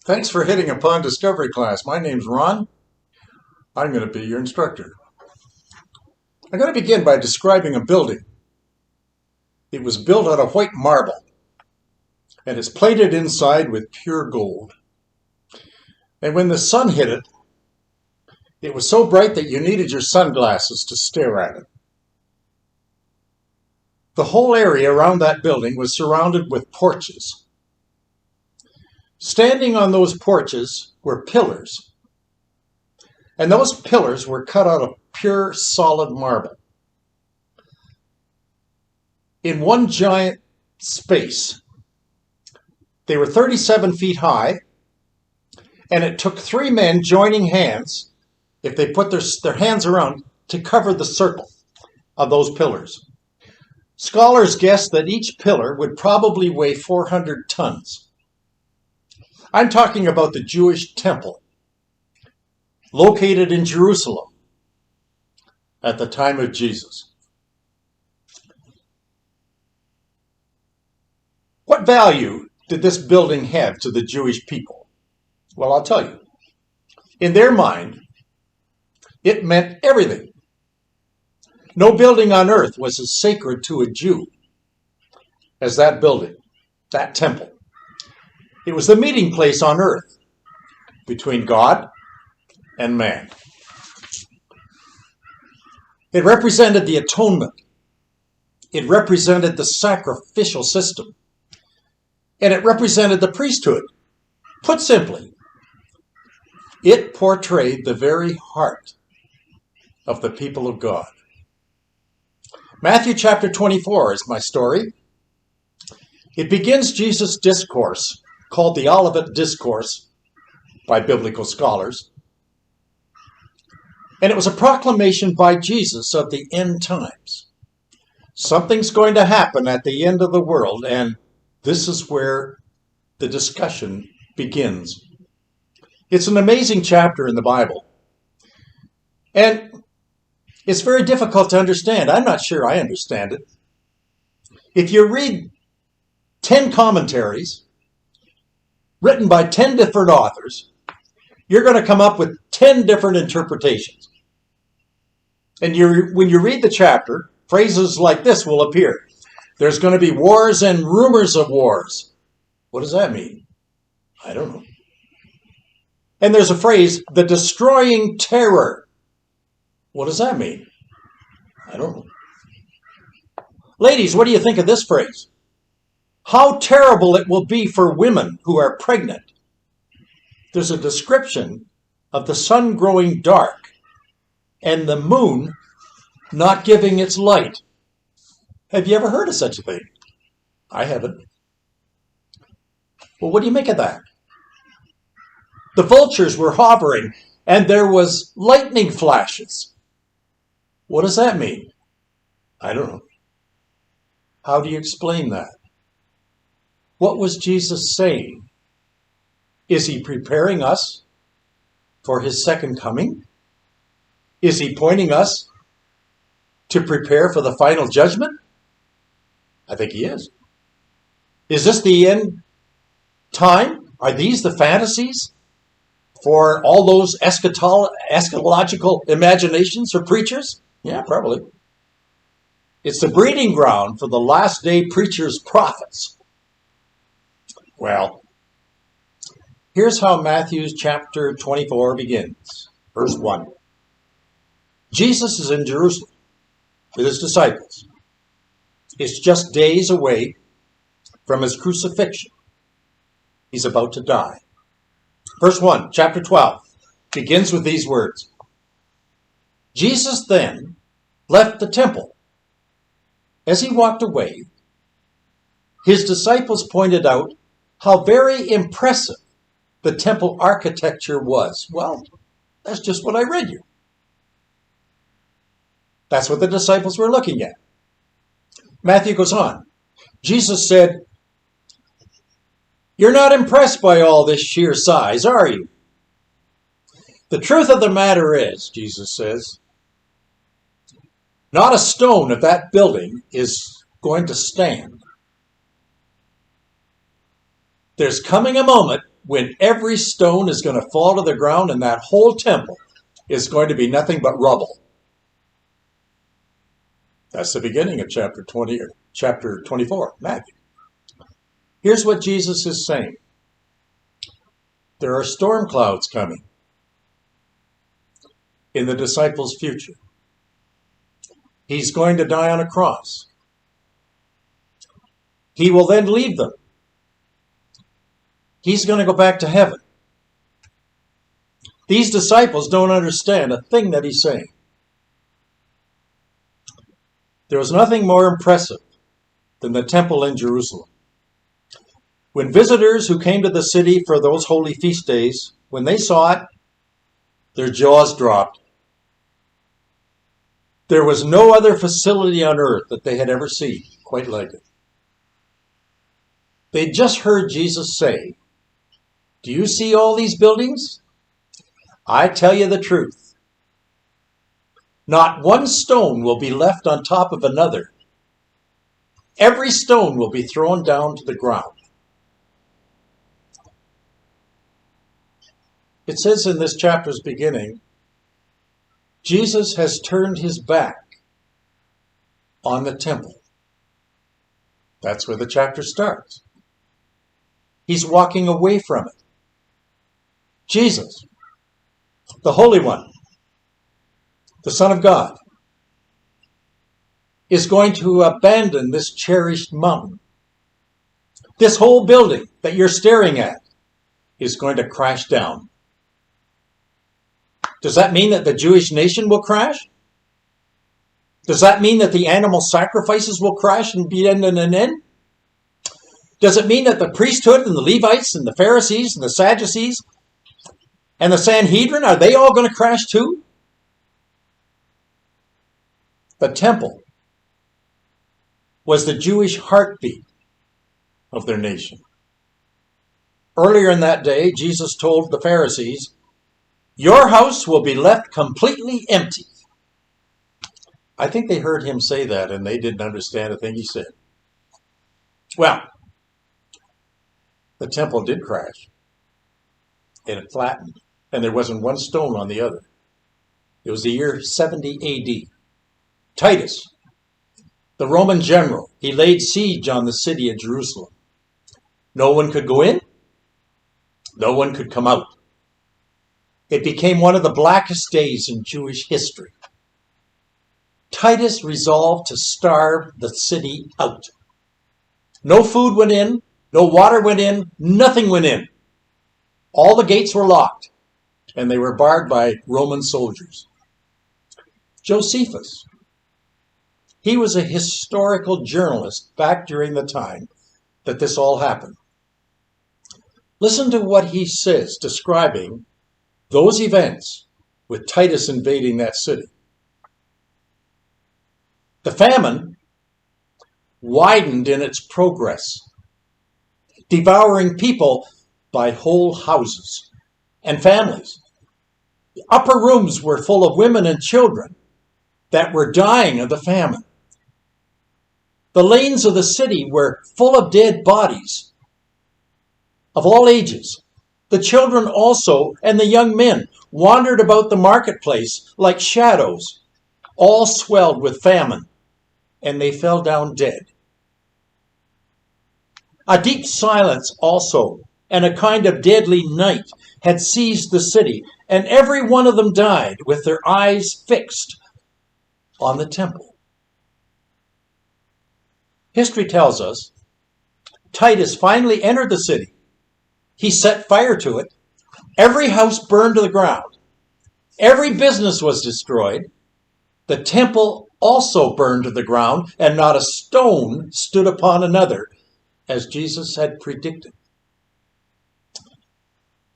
Thanks for hitting upon Discovery class. My name's Ron. I'm going to be your instructor. I'm going to begin by describing a building. It was built out of white marble, and it's plated inside with pure gold. And when the sun hit it, it was so bright that you needed your sunglasses to stare at it. The whole area around that building was surrounded with porches. Standing on those porches were pillars, and those pillars were cut out of pure solid marble. In one giant space, they were 37 feet high, and it took three men joining hands, if they put their hands around, to cover the circle of those pillars. Scholars guess that each pillar would probably weigh 400 tons. I'm talking about the Jewish temple, located in Jerusalem at the time of Jesus. What value did this building have to the Jewish people? Well, I'll tell you. In their mind, it meant everything. No building on earth was as sacred to a Jew as that building, that temple. It was the meeting place on earth between God and man. It represented the atonement. It represented the sacrificial system. And it represented the priesthood. Put simply, it portrayed the very heart of the people of God. Matthew chapter 24 is my story. It begins Jesus' discourse, called the Olivet Discourse by biblical scholars. And it was a proclamation by Jesus of the end times. Something's going to happen at the end of the world, and this is where the discussion begins. It's an amazing chapter in the Bible. And it's very difficult to understand. I'm not sure I understand it. If you read 10 commentaries written by 10 different authors, you're going to come up with 10 different interpretations. And when you read the chapter, phrases like this will appear. There's going to be wars and rumors of wars. What does that mean? I don't know. And there's a phrase, the destroying terror. What does that mean? I don't know. Ladies, what do you think of this phrase? How terrible it will be for women who are pregnant. There's a description of the sun growing dark and the moon not giving its light. Have you ever heard of such a thing? I haven't. Well, what do you make of that? The vultures were hovering and there was lightning flashes. What does that mean? I don't know. How do you explain that? What was Jesus saying? Is he preparing us for his second coming? Is he pointing us to prepare for the final judgment? I think he is. Is this the end time? Are these the fantasies for all those eschatological imaginations for preachers? Yeah, probably. It's the breeding ground for the last day preachers' prophets. Well, here's how Matthew chapter 24 begins. Verse 1. Jesus is in Jerusalem with his disciples. It's just days away from his crucifixion. He's about to die. Verse 1, chapter 12, begins with these words. Jesus then left the temple. As he walked away, his disciples pointed out how very impressive the temple architecture was. Well, that's just what I read you. That's what the disciples were looking at. Matthew goes on. Jesus said, "You're not impressed by all this sheer size, are you? The truth of the matter is," Jesus says, "not a stone of that building is going to stand. There's coming a moment when every stone is going to fall to the ground and that whole temple is going to be nothing but rubble. That's the beginning of chapter 20 or chapter 24, Matthew. Here's what Jesus is saying. There are storm clouds coming in the disciples' future. He's going to die on a cross. He will then leave them. He's going to go back to heaven. These disciples don't understand a thing that he's saying. There was nothing more impressive than the temple in Jerusalem. When visitors who came to the city for those holy feast days, when they saw it, their jaws dropped. There was no other facility on earth that they had ever seen quite like it. They'd just heard Jesus say, "Do you see all these buildings? I tell you the truth. Not one stone will be left on top of another. Every stone will be thrown down to the ground." It says in this chapter's beginning, Jesus has turned his back on the temple. That's where the chapter starts. He's walking away from it. Jesus, the Holy One, the Son of God, is going to abandon this cherished mountain. This whole building that you're staring at is going to crash down. Does that mean that the Jewish nation will crash? Does that mean that the animal sacrifices will crash and be end and an end? Does it mean that the priesthood and the Levites and the Pharisees and the Sadducees and the Sanhedrin, are they all going to crash too? The temple was the Jewish heartbeat of their nation. Earlier in that day, Jesus told the Pharisees, "Your house will be left completely empty." I think they heard him say that and they didn't understand a thing he said. Well, the temple did crash. And it flattened. And there wasn't one stone on the other. It was the year 70 AD. Titus, the Roman general, he laid siege on the city of Jerusalem. No one could go in. No one could come out. It became one of the blackest days in Jewish history. Titus resolved to starve the city out. No food went in, no water went in, nothing went in. All the gates were locked, and they were barred by Roman soldiers. Josephus, he was a historical journalist back during the time that this all happened. Listen to what he says describing those events with Titus invading that city. The famine widened in its progress, devouring people by whole houses and families. The upper rooms were full of women and children that were dying of the famine. The lanes of the city were full of dead bodies of all ages. The children also and the young men wandered about the marketplace like shadows, all swelled with famine, and they fell down dead. A deep silence also, and a kind of deadly night had seized the city, and every one of them died with their eyes fixed on the temple. History tells us Titus finally entered the city. He set fire to it. Every house burned to the ground. Every business was destroyed. The temple also burned to the ground, and not a stone stood upon another, as Jesus had predicted.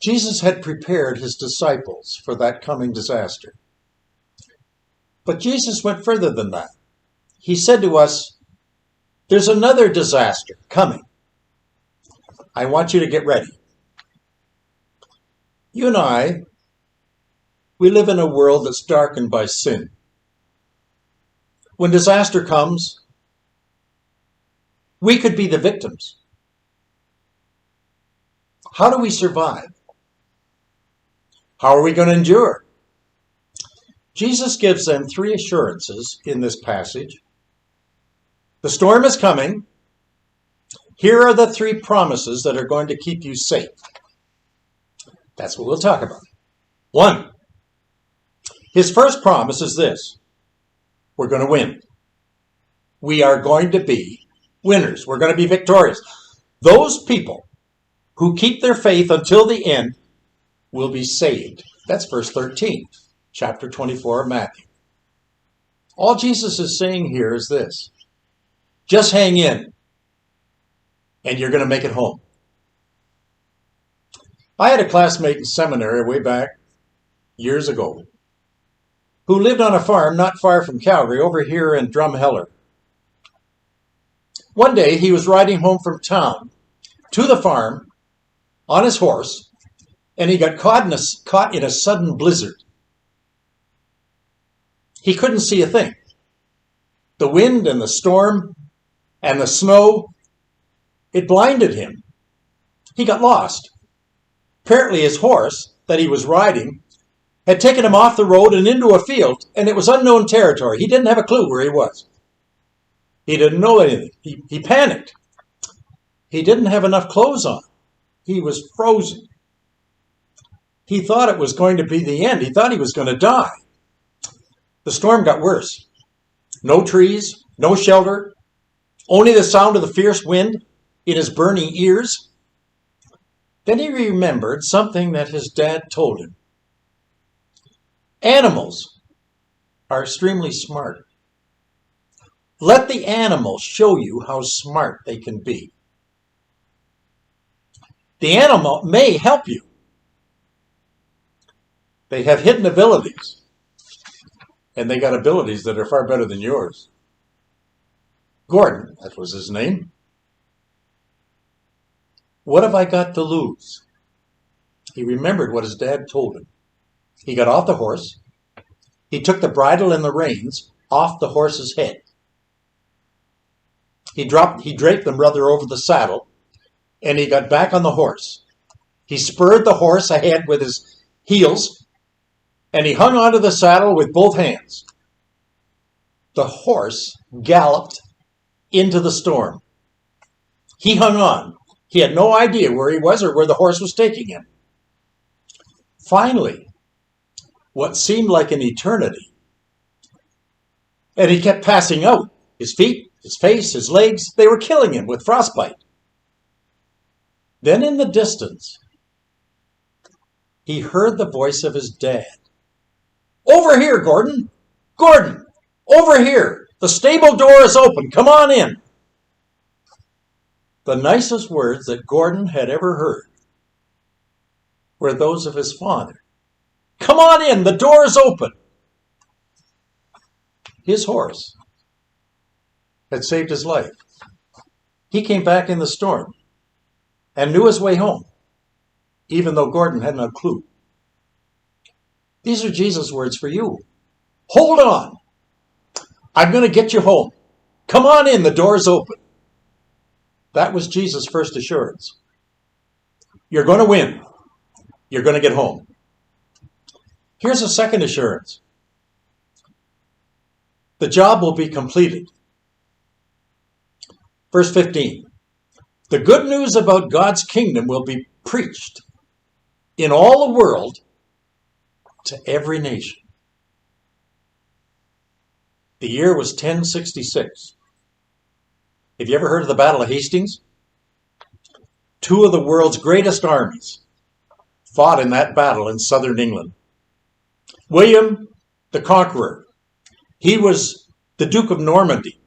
Jesus had prepared his disciples for that coming disaster. But Jesus went further than that. He said to us, there's another disaster coming. I want you to get ready. You and I, we live in a world that's darkened by sin. When disaster comes, we could be the victims. How do we survive? How are we going to endure? Jesus gives them three assurances in this passage. The storm is coming. Here are the three promises that are going to keep you safe. That's what we'll talk about. 1, his first promise is this: we're going to win. We are going to be winners. We're going to be victorious. Those people who keep their faith until the end will be saved. That's verse 13, chapter 24 of Matthew. All Jesus is saying here is this: just hang in, and you're going to make it home. I had a classmate in seminary way back years ago who lived on a farm not far from Calgary, over here in Drumheller. One day he was riding home from town to the farm on his horse, and he got caught in a sudden blizzard. He couldn't see a thing. The wind and the storm and the snow, it blinded him. He got lost. Apparently his horse that he was riding had taken him off the road and into a field, and it was unknown territory. He didn't have a clue where he was. He didn't know anything. He panicked. He didn't have enough clothes on. He was frozen. He thought it was going to be the end. He thought he was going to die. The storm got worse. No trees, no shelter, only the sound of the fierce wind in his burning ears. Then he remembered something that his dad told him. Animals are extremely smart. Let the animals show you how smart they can be. The animal may help you. They have hidden abilities, and they got abilities that are far better than yours. Gordon, that was his name. What have I got to lose? He remembered what his dad told him. He got off the horse. He took the bridle and the reins off the horse's head. He draped them rather over the saddle, and he got back on the horse. He spurred the horse ahead with his heels, and he hung onto the saddle with both hands. The horse galloped into the storm. He hung on. He had no idea where he was or where the horse was taking him. Finally, what seemed like an eternity, and he kept passing out. His feet, his face, his legs, they were killing him with frostbite. Then in the distance, he heard the voice of his dad. Over here, Gordon! Gordon! Over here! The stable door is open. Come on in. The nicest words that Gordon had ever heard were those of his father. Come on in, the door is open. His horse had saved his life. He came back in the storm and knew his way home, even though Gordon had no clue. These are Jesus' words for you. Hold on. I'm going to get you home. Come on in, the door is open. That was Jesus' first assurance. You're going to win. You're going to get home. Here's a second assurance. The job will be completed. Verse 15. The good news about God's kingdom will be preached in all the world to every nation. The year was 1066. Have you ever heard of the Battle of Hastings? Two of the world's greatest armies fought in that battle in southern England. William the Conqueror, he was the Duke of Normandy.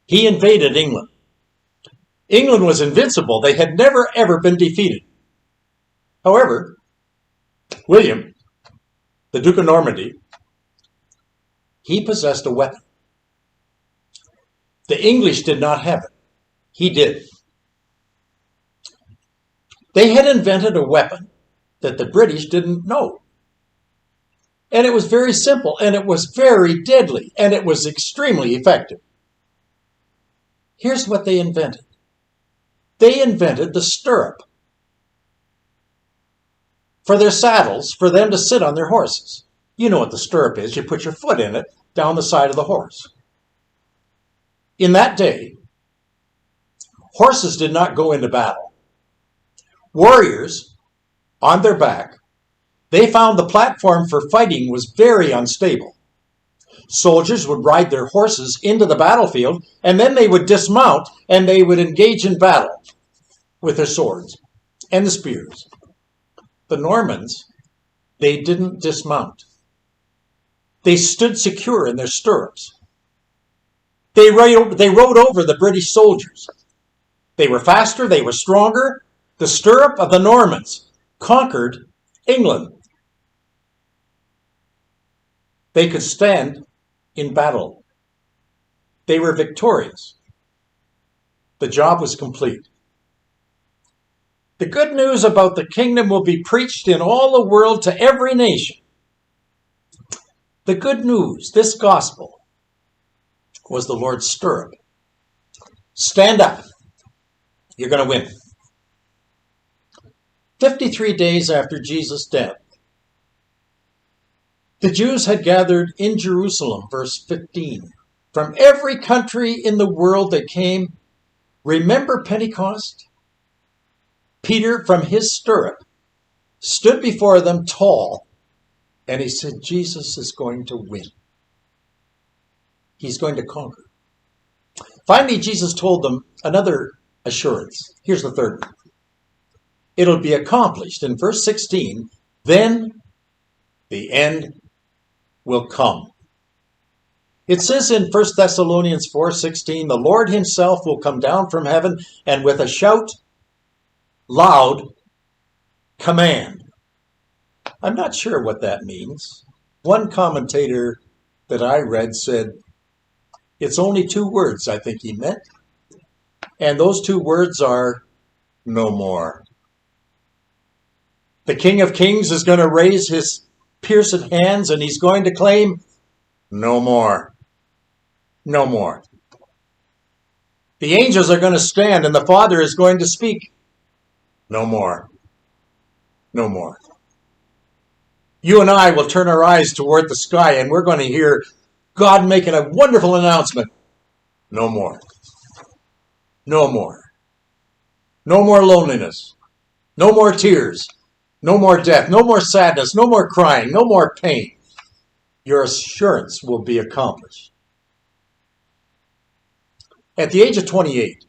He invaded England. England was invincible. They had never, ever been defeated. However, William, the Duke of Normandy, he possessed a weapon. The English did not have it. He did. They had invented a weapon that the British didn't know. And it was very simple, and it was very deadly, and it was extremely effective. Here's what they invented. They invented the stirrup. for their saddles for them to sit on their horses. You know what the stirrup is. You put your foot in it down the side of the horse. In that day, horses did not go into battle. Warriors, on their back, they found the platform for fighting was very unstable. Soldiers would ride their horses into the battlefield, and then they would dismount and they would engage in battle with their swords and the spears. The Normans, they didn't dismount. They stood secure in their stirrups. They rode over the British soldiers. They were faster, they were stronger. The stirrup of the Normans conquered England. They could stand in battle. They were victorious. The job was complete. The good news about the kingdom will be preached in all the world to every nation. The good news, this gospel, was the Lord's stirrup. Stand up. You're going to win. 53 days after Jesus' death, the Jews had gathered in Jerusalem, verse 15. From every country in the world they came. Remember Pentecost? Peter, from his stirrup, stood before them tall, and he said, Jesus is going to win. He's going to conquer. Finally, Jesus told them another assurance. Here's the third one. It'll be accomplished. In verse 16, then the end will come. It says in 1 Thessalonians 4:16, the Lord himself will come down from heaven and with a shout, loud command. I'm not sure what that means. One commentator that I read said, it's only two words, I think he meant. And those two words are, no more. The King of Kings is going to raise his pierced hands and he's going to claim, no more. No more. The angels are going to stand and the Father is going to speak, no more. No more. You and I will turn our eyes toward the sky and we're going to hear God making a wonderful announcement. No more. No more. No more loneliness. No more tears. No more death. No more sadness. No more crying. No more pain. Your assurance will be accomplished. At the age of 28,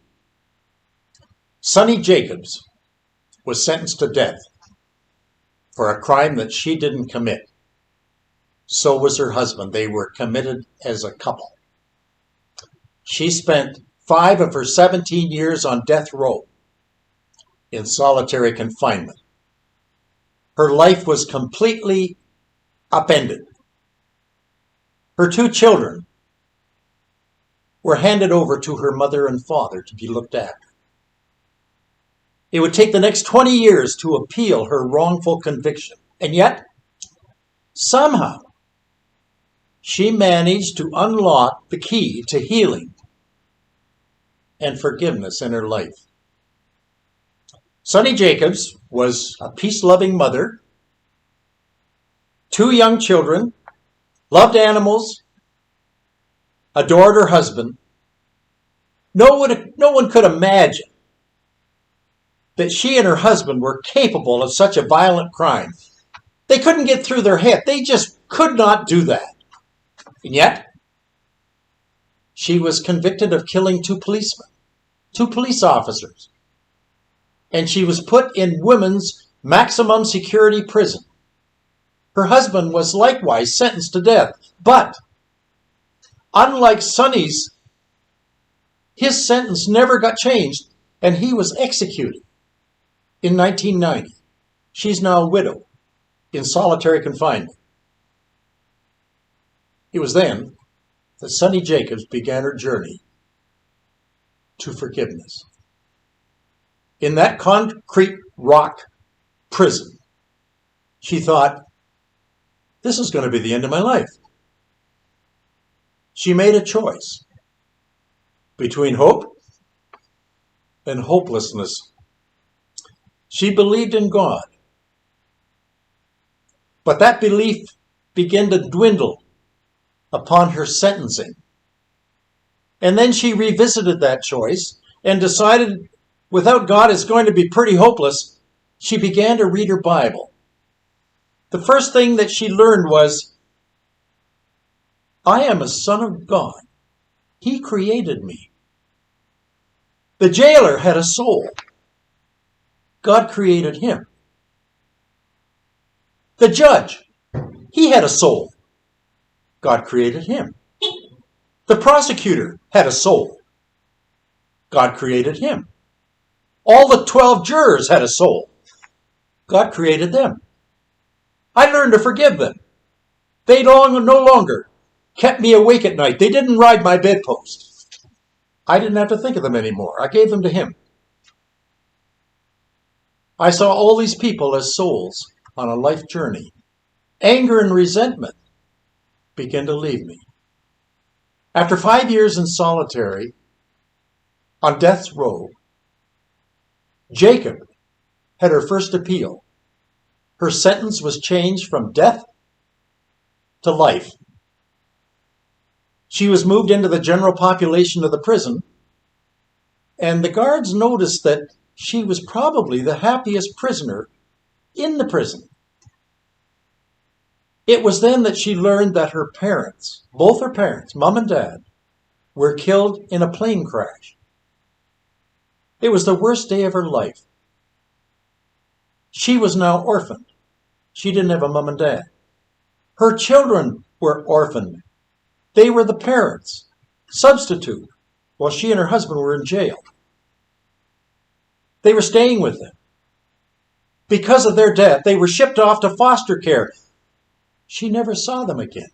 Sonny Jacobs was sentenced to death for a crime that she didn't commit. So was her husband. They were committed as a couple. She spent 5 of her 17 years on death row in solitary confinement. Her life was completely upended. Her 2 children were handed over to her mother and father to be looked after. It would take the next 20 years to appeal her wrongful conviction. And yet, somehow, she managed to unlock the key to healing and forgiveness in her life. Sonny Jacobs was a peace-loving mother, 2 young children, loved animals, adored her husband. No one could imagine that she and her husband were capable of such a violent crime. They couldn't get through their head. They just could not do that. And yet, she was convicted of killing 2 policemen, 2 police officers. And she was put in women's maximum security prison. Her husband was likewise sentenced to death. But, unlike Sonny's, his sentence never got changed and he was executed in 1990. She's now a widow in solitary confinement. It was then that Sonny Jacobs began her journey to forgiveness. In that concrete rock prison, she thought, this is going to be the end of my life. She made a choice between hope and hopelessness. She believed in God, But that belief began to dwindle upon her sentencing. And then she revisited that choice and decided without God it's going to be pretty hopeless. She began to read her Bible. The first thing that she learned was, I am a son of God. He created me. The jailer had a soul. God created him. The judge, he had a soul. God created him. The prosecutor had a soul. God created him. All the 12 jurors had a soul. God created them. I learned to forgive them. They no longer kept me awake at night. They didn't ride my bedpost. I didn't have to think of them anymore. I gave them to him. I saw all these people as souls on a life journey. Anger and resentment began to leave me. After 5 years in solitary, on death's row, Jacob had her first appeal. Her sentence was changed from death to life. She was moved into the general population of the prison, and the guards noticed that she was probably the happiest prisoner in the prison. It was then that she learned that her parents, both her parents, mom and dad, were killed in a plane crash. It was the worst day of her life. She was now orphaned. She didn't have a mom and dad. Her children were orphaned. They were the parents, substitute, while she and her husband were in jail. They were staying with them. Because of their death, they were shipped off to foster care. She never saw them again.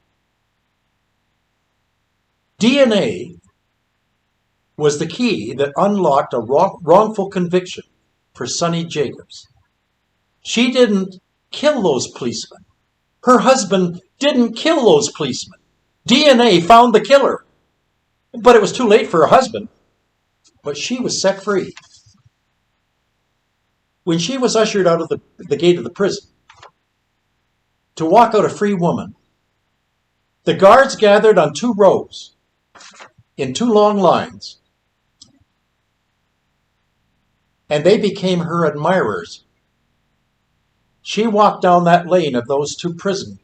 DNA was the key that unlocked a wrongful conviction for Sonny Jacobs. She didn't kill those policemen. Her husband didn't kill those policemen. DNA found the killer. But it was too late for her husband. But she was set free. When she was ushered out of the gate of the prison to walk out a free woman, the guards gathered on 2 rows in 2 long lines, and they became her admirers. She walked down that lane of those 2 prison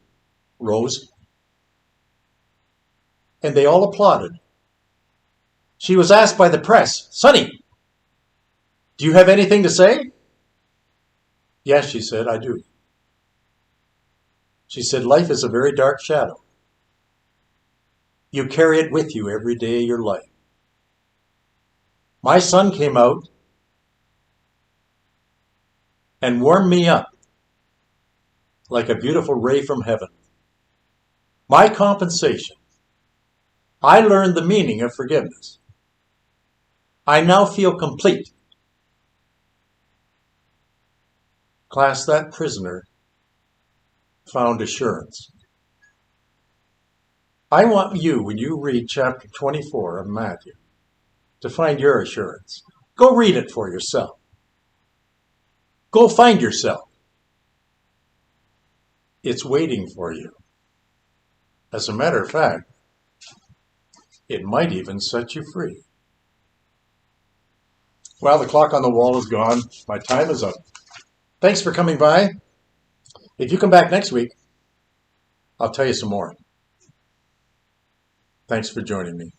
rows, and they all applauded. She was asked by the press, Sonny, do you have anything to say? Yes, she said, I do. She said, life is a very dark shadow. You carry it with you every day of your life. My son came out and warmed me up like a beautiful ray from heaven. My compensation, I learned the meaning of forgiveness. I now feel complete. Class, that prisoner found assurance. I want you, when you read chapter 24 of Matthew, to find your assurance. Go read it for yourself. Go find yourself. It's waiting for you. As a matter of fact, it might even set you free. Well, the clock on the wall is gone. My time is up. Thanks for coming by. If you come back next week, I'll tell you some more. Thanks for joining me.